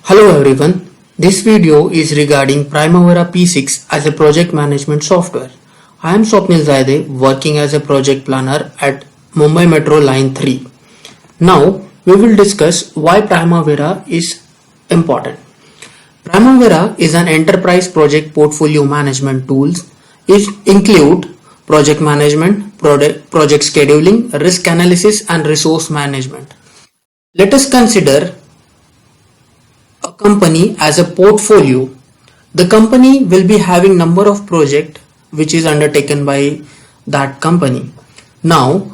Hello everyone, this video is regarding Primavera P6 as a project management software. I am Swapnil Zaide, working as a project planner at Mumbai Metro Line 3. Now we will discuss why Primavera is important. Primavera is an enterprise project portfolio management tool. It includes project management, project scheduling, risk analysis and resource management. Let us consider a company as a portfolio. The company will be having number of project which is undertaken by that company. Now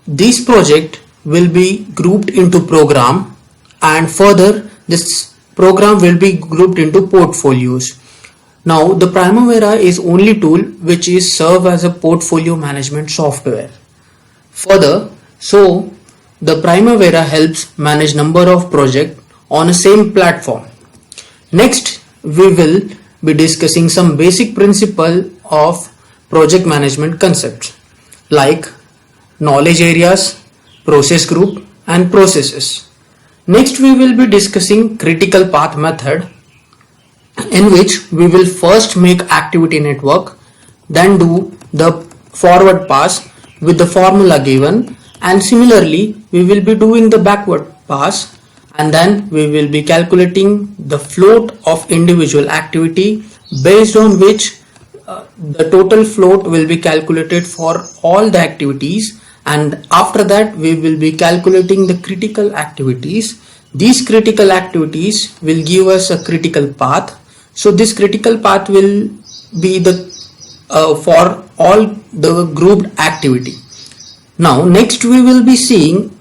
this project will be grouped into program, and further this program will be grouped into portfolios. Now the Primavera is only tool which is serve as a portfolio management software. Further, so the Primavera helps manage number of projects on a same platform. Next, we will be discussing some basic principle of project management concepts like knowledge areas, process group and processes. Next, we will be discussing critical path method, in which we will first make activity network, then do the forward pass with the formula given, and similarly we will be doing the backward pass, and then we will be calculating the float of individual activity based on which the total float will be calculated for all the activities, and after that we will be calculating the critical activities. These critical activities will give us a critical path. So this critical path will be the for all the grouped activity. Now next we will be seeing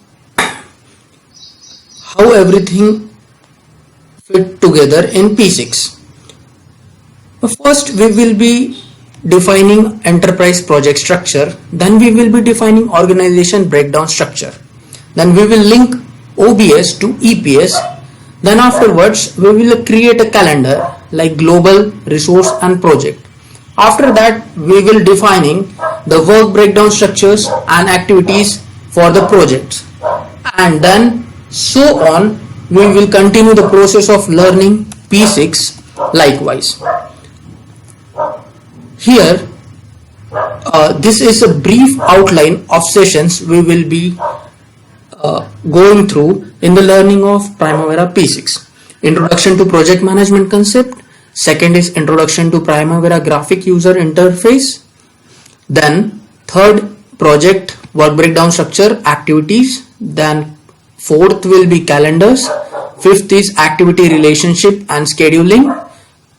how everything fit together in P6. First we will be defining enterprise project structure, then we will be defining organization breakdown structure, then we will link OBS to EPS, then afterwards we will create a calendar like global, resource and project. After that we will defining the work breakdown structures and activities for the projects, and then so on we will continue the process of learning P6 likewise. Here this is a brief outline of sessions we will be going through in the learning of Primavera P6. Introduction to project management concept. Second is introduction to Primavera graphic user interface. Then third, project work breakdown structure activities. Then fourth will be calendars. Fifth is activity relationship and scheduling.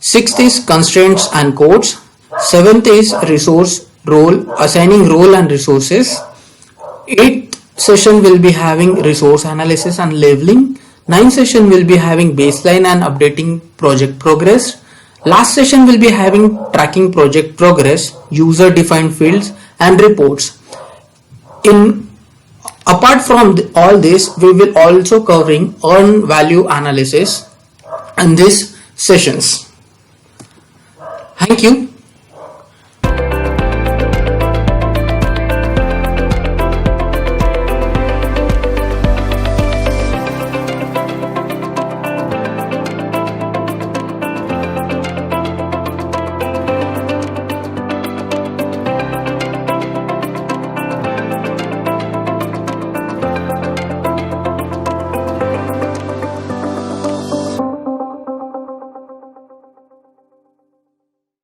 Sixth is constraints and codes. Seventh is resource role, assigning role and resources. Eighth session will be having resource analysis and labeling. Ninth session will be having baseline and updating project progress. Last session will be having tracking project progress, user defined fields and reports. Apart from all this, we will also covering earn value analysis in these sessions. Thank you.